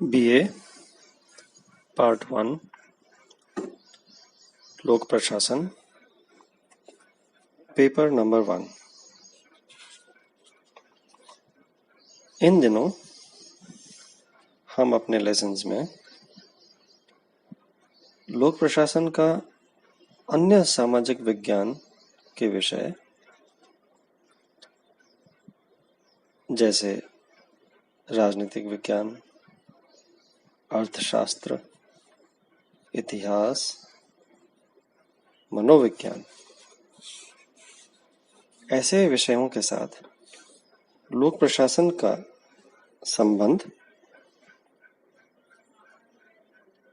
BA part 1 लोक प्रशासन paper number 1। इन दिनों हम अपने लेसन्स में लोक प्रशासन का अन्य सामाजिक विज्ञान के विषय जैसे राजनीतिक विज्ञान, अर्थशास्त्र, इतिहास, मनोविज्ञान ऐसे विषयों के साथ लोक प्रशासन का संबंध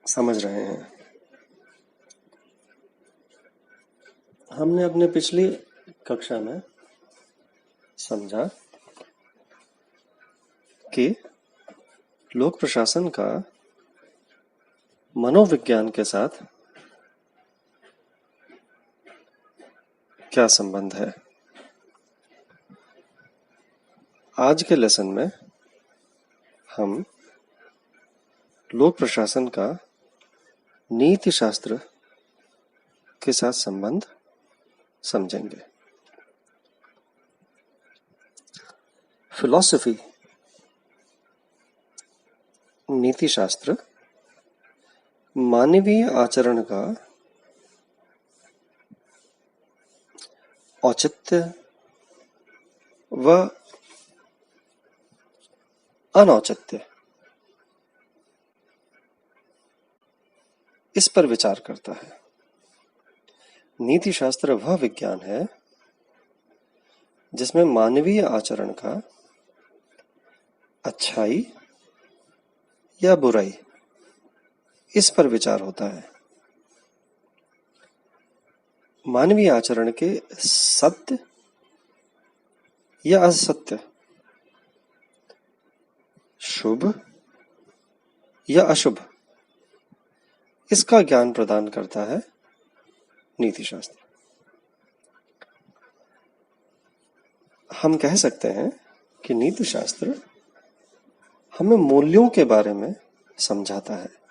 समझ रहे हैं। हमने अपने पिछली कक्षा में समझा कि लोक प्रशासन का मनोविज्ञान के साथ क्या संबंध है। आज के लेसन में हम लोक प्रशासन का नीति शास्त्र के साथ संबंध समझेंगे। फिलॉसफी नीति शास्त्र मानवीय आचरण का औचित्य व अनौचित्य इस पर विचार करता है। नीति शास्त्र वह विज्ञान है जिसमें मानवीय आचरण का अच्छाई या बुराई इस पर विचार होता है। मानवीय आचरण के सत्य या असत्य, शुभ या अशुभ इसका ज्ञान प्रदान करता है नीति शास्त्र। हम कह सकते हैं कि नीति शास्त्र हमें मूल्यों के बारे में समझाता है।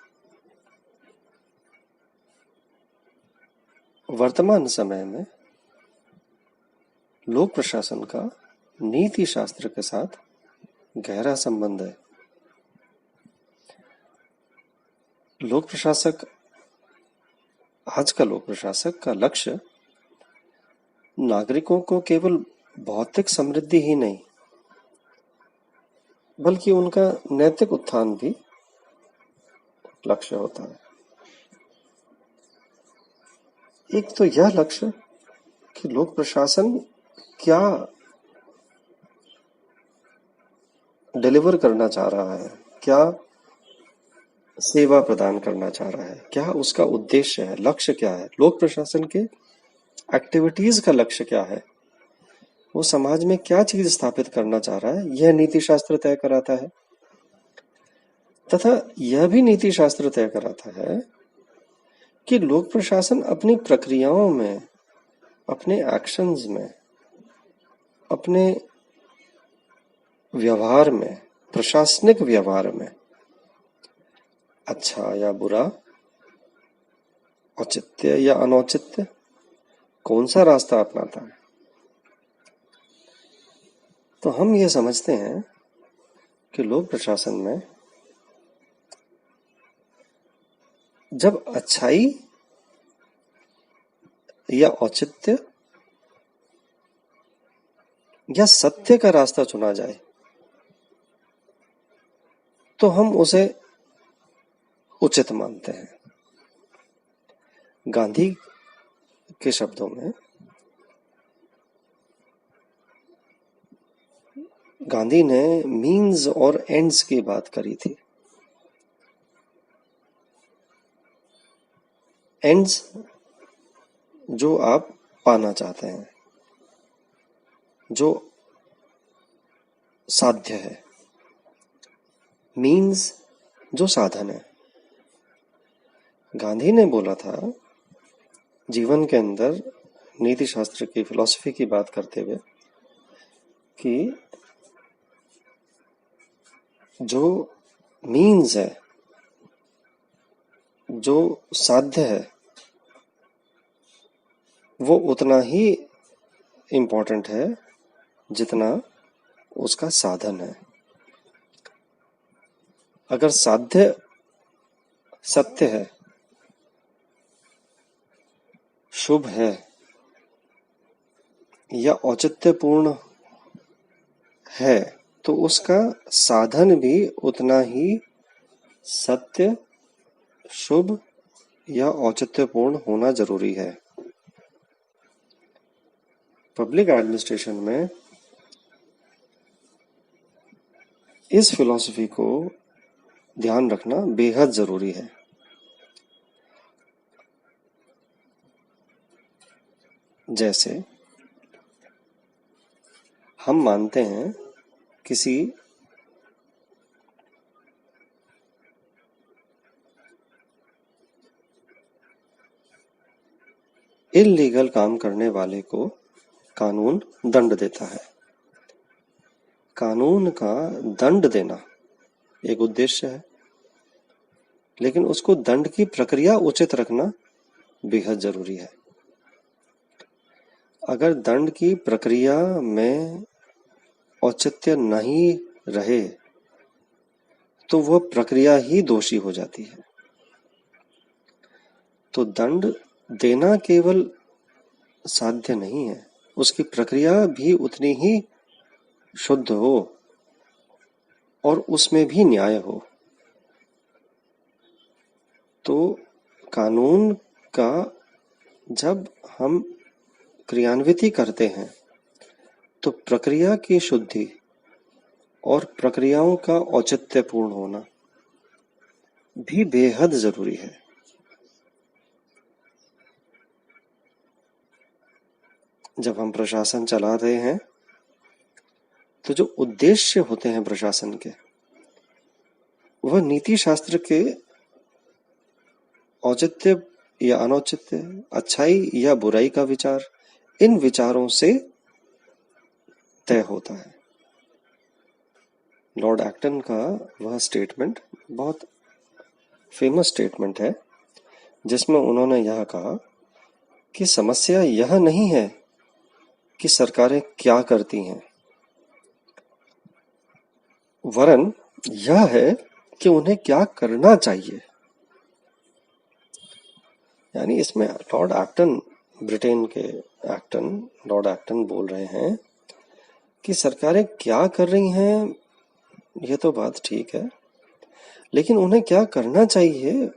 वर्तमान समय में लोक प्रशासन का नीति शास्त्र के साथ गहरा संबंध है। लोक प्रशासक आज का लोक प्रशासक का लक्ष्य नागरिकों को केवल भौतिक समृद्धि ही नहीं बल्कि उनका नैतिक उत्थान भी लक्ष्य होता है। एक तो यह लक्ष्य कि लोक प्रशासन क्या डिलीवर करना चाह रहा है, क्या सेवा प्रदान करना चाह रहा है, क्या उसका उद्देश्य है, लक्ष्य क्या है, लोक प्रशासन के एक्टिविटीज का लक्ष्य क्या है, वो समाज में क्या चीज स्थापित करना चाह रहा है, यह नीति शास्त्र तय कराता है। तथा यह भी नीति शास्त्र तय कराता है कि लोक प्रशासन अपनी प्रक्रियाओं में, अपने एक्शंस में, अपने व्यवहार में, प्रशासनिक व्यवहार में अच्छा या बुरा, औचित्य या अनौचित्य कौन सा रास्ता अपनाता है। तो हम ये समझते हैं कि लोक प्रशासन में जब अच्छाई या औचित्य या सत्य का रास्ता चुना जाए तो हम उसे उचित मानते हैं। गांधी के शब्दों में गांधी ने मीन्स और एंड्स की बात करी थी। एंड्स जो आप पाना चाहते हैं, जो साध्य है, मीन्स जो साधन है। गांधी ने बोला था जीवन के अंदर नीति शास्त्र की फिलॉसफी की बात करते हुए कि जो मीन्स है, जो साध्य है, वो उतना ही इम्पोर्टेंट है जितना उसका साधन है। अगर साध्य सत्य है, शुभ है या औचित्यपूर्ण है, तो उसका साधन भी उतना ही सत्य, शुभ या औचित्यपूर्ण होना जरूरी है। पब्लिक एडमिनिस्ट्रेशन में इस फिलॉसफी को ध्यान रखना बेहद जरूरी है। जैसे हम मानते हैं किसी इल्लीगल काम करने वाले को कानून दंड देता है। कानून का दंड देना एक उद्देश्य है, लेकिन उसको दंड की प्रक्रिया उचित रखना बेहद जरूरी है। अगर दंड की प्रक्रिया में औचित्य नहीं रहे तो वह प्रक्रिया ही दोषी हो जाती है। तो दंड देना केवल साध्य नहीं है, उसकी प्रक्रिया भी उतनी ही शुद्ध हो और उसमें भी न्याय हो। तो कानून का जब हम क्रियान्विति करते हैं तो प्रक्रिया की शुद्धि और प्रक्रियाओं का औचित्यपूर्ण होना भी बेहद जरूरी है। जब हम प्रशासन चला रहे हैं तो जो उद्देश्य होते हैं प्रशासन के, वह नीति शास्त्र के औचित्य या अनौचित्य, अच्छाई या बुराई का विचार, इन विचारों से तय होता है। लॉर्ड एक्टन का वह स्टेटमेंट बहुत फेमस स्टेटमेंट है, जिसमें उन्होंने यह कहा कि समस्या यह नहीं है कि सरकारें क्या करती हैं, वरन यह है कि उन्हें क्या करना चाहिए। यानी इसमें लॉर्ड एक्टन, ब्रिटेन के एक्टन, लॉर्ड एक्टन बोल रहे हैं कि सरकारें क्या कर रही हैं यह तो बात ठीक है, लेकिन उन्हें क्या करना चाहिए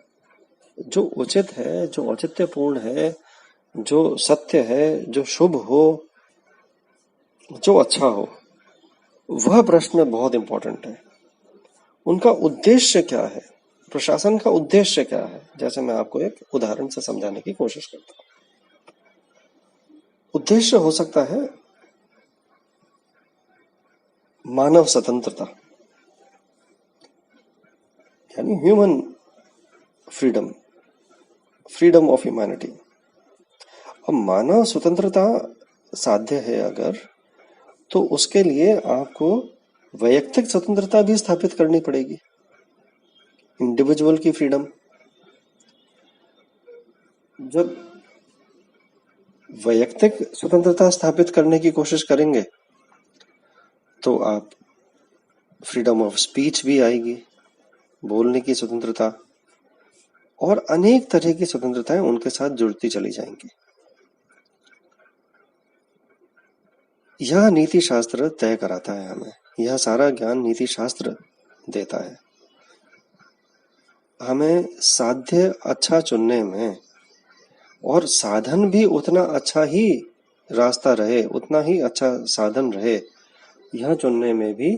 जो उचित है, जो औचित्यपूर्ण है, जो सत्य है, जो शुभ हो, जो अच्छा हो, वह प्रश्न बहुत इंपॉर्टेंट है। उनका उद्देश्य क्या है, प्रशासन का उद्देश्य क्या है, जैसे मैं आपको एक उदाहरण से समझाने की कोशिश करता हूं। उद्देश्य हो सकता है मानव स्वतंत्रता, यानी human freedom, freedom of humanity. अब मानव स्वतंत्रता साध्य है अगर, तो उसके लिए आपको वैयक्तिक स्वतंत्रता भी स्थापित करनी पड़ेगी, इंडिविजुअल की फ्रीडम। जब वैयक्तिक स्वतंत्रता स्थापित करने की कोशिश करेंगे तो आप फ्रीडम ऑफ स्पीच भी आएगी, बोलने की स्वतंत्रता, और अनेक तरह की स्वतंत्रताएं उनके साथ जुड़ती चली जाएंगी। यह नीति शास्त्र तय कराता है हमें, यह सारा ज्ञान नीति शास्त्र देता है हमें साध्य अच्छा चुनने में, और साधन भी उतना अच्छा ही रास्ता रहे, उतना ही अच्छा साधन रहे, यह चुनने में भी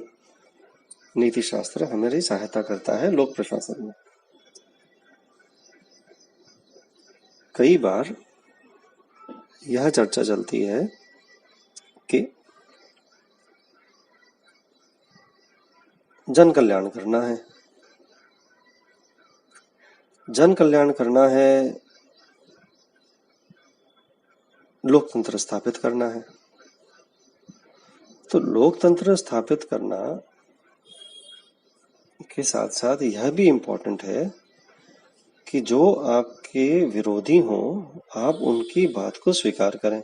नीति शास्त्र हमारी सहायता करता है। लोक प्रशासन में कई बार यह चर्चा चलती है कि जन कल्याण करना है, जन कल्याण करना है, लोकतंत्र स्थापित करना है। तो लोकतंत्र स्थापित करना के साथ साथ यह भी इम्पोर्टेंट है कि जो आपके विरोधी हों आप उनकी बात को स्वीकार करें,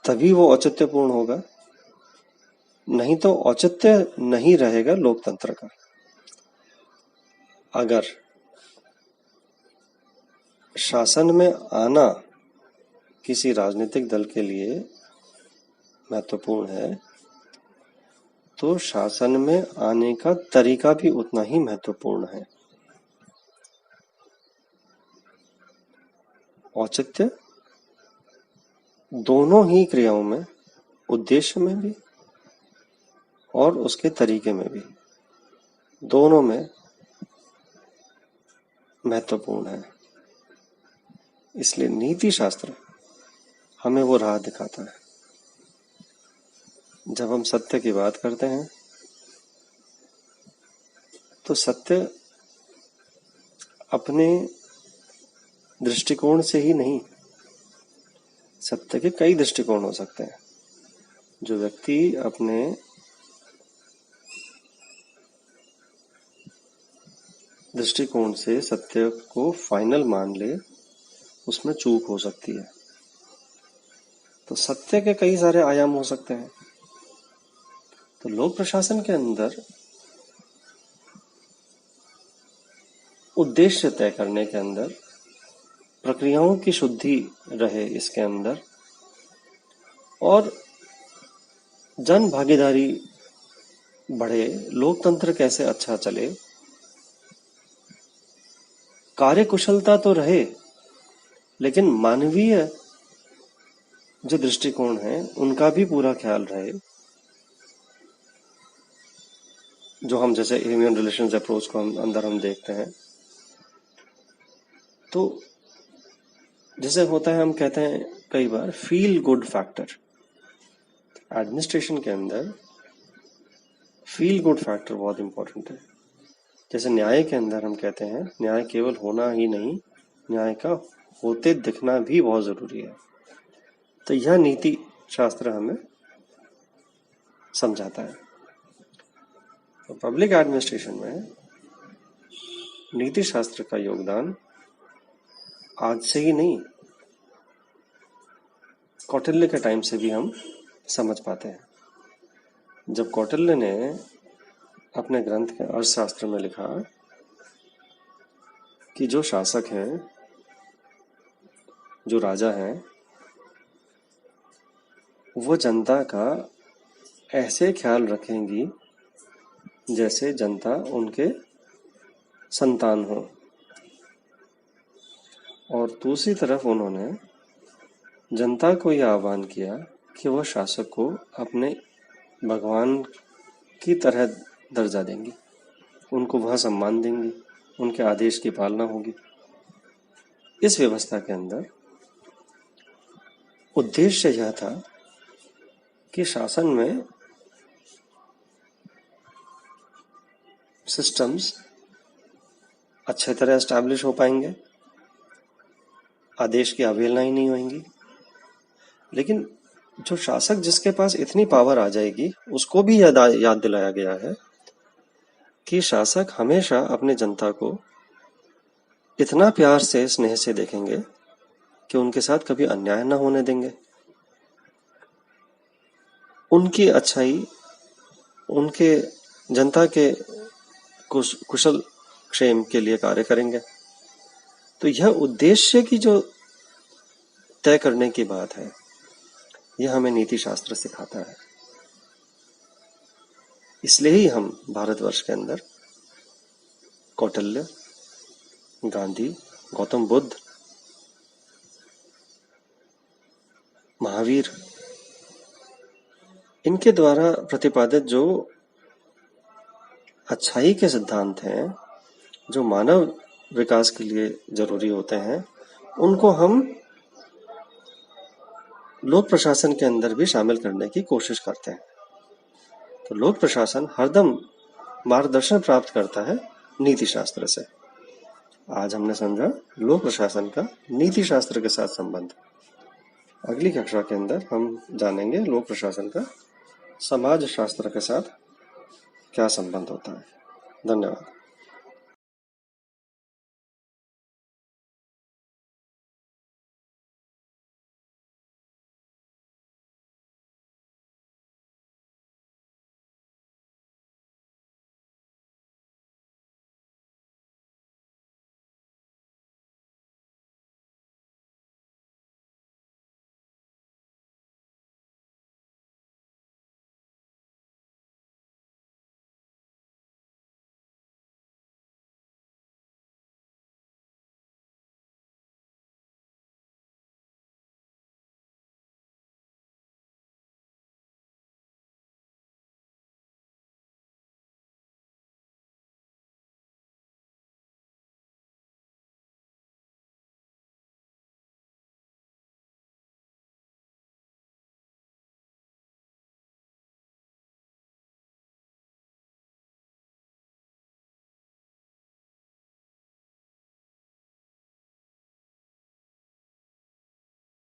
तभी वो औचित्यपूर्ण होगा। नहीं तो औचित्य नहीं रहेगा लोकतंत्र का। अगर शासन में आना किसी राजनीतिक दल के लिए महत्वपूर्ण है तो शासन में आने का तरीका भी उतना ही महत्वपूर्ण है। औचित्य दोनों ही क्रियाओं में, उद्देश्य में भी और उसके तरीके में भी, दोनों में महत्वपूर्ण है। इसलिए नीति शास्त्र हमें वो राह दिखाता है। जब हम सत्य की बात करते हैं तो सत्य अपने दृष्टिकोण से ही नहीं, सत्य के कई दृष्टिकोण हो सकते हैं। जो व्यक्ति अपने दृष्टिकोण से सत्य को फाइनल मान ले उसमें चूक हो सकती है। तो सत्य के कई सारे आयाम हो सकते हैं। तो लोक प्रशासन के अंदर उद्देश्य तय करने के अंदर, प्रक्रियाओं की शुद्धि रहे इसके अंदर और जन भागीदारी बढ़े, लोकतंत्र कैसे अच्छा चले, कार्यकुशलता तो रहे लेकिन मानवीय जो दृष्टिकोण है उनका भी पूरा ख्याल रहे। जो हम जैसे ह्यूमन रिलेशंस अप्रोच को हम देखते हैं तो जैसे होता है, हम कहते हैं कई बार फील गुड फैक्टर। एडमिनिस्ट्रेशन के अंदर फील गुड फैक्टर बहुत इंपॉर्टेंट है। जैसे न्याय के अंदर हम कहते हैं न्याय केवल होना ही नहीं, न्याय का होते दिखना भी बहुत जरूरी है। तो यह नीति शास्त्र हमें समझाता है। तो पब्लिक एडमिनिस्ट्रेशन में नीति शास्त्र का योगदान आज से ही नहीं, कौटिल्य के टाइम से भी हम समझ पाते हैं। जब कौटिल्य ने अपने ग्रंथ के अर्थशास्त्र में लिखा कि जो शासक हैं, जो राजा हैं, वो जनता का ऐसे ख्याल रखेंगी जैसे जनता उनके संतान हो। और दूसरी तरफ उन्होंने जनता को यह आह्वान किया कि वह शासक को अपने भगवान की तरह दर्जा देंगी, उनको वह सम्मान देंगी, उनके आदेश की पालना होगी। इस व्यवस्था के अंदर उद्देश्य यह था कि शासन में सिस्टम्स अच्छे तरह एस्टैब्लिश हो पाएंगे, आदेश की अवहेलना ही नहीं होगी। लेकिन जो शासक जिसके पास इतनी पावर आ जाएगी उसको भी याद दिलाया गया है कि शासक हमेशा अपने जनता को इतना प्यार से, स्नेह से देखेंगे कि उनके साथ कभी अन्याय ना होने देंगे। उनकी अच्छाई, उनके जनता के कुशल क्षेम के लिए कार्य करेंगे। तो यह उद्देश्य की जो तय करने की बात है, यह हमें नीति शास्त्र सिखाता है। इसलिए ही हम भारतवर्ष के अंदर कौटिल्य, गांधी, गौतम बुद्ध, महावीर, इनके द्वारा प्रतिपादित जो अच्छाई के सिद्धांत हैं, जो मानव विकास के लिए जरूरी होते हैं, उनको हम लोक प्रशासन के अंदर भी शामिल करने की कोशिश करते हैं। तो लोक प्रशासन हरदम मार्गदर्शन प्राप्त करता है नीति शास्त्र से। आज हमने समझा लोक प्रशासन का नीति शास्त्र के साथ संबंध। अगली कक्षा के अंदर हम जानेंगे लोक प्रशासन का समाज शास्त्र के साथ क्या संबंध होता है? धन्यवाद।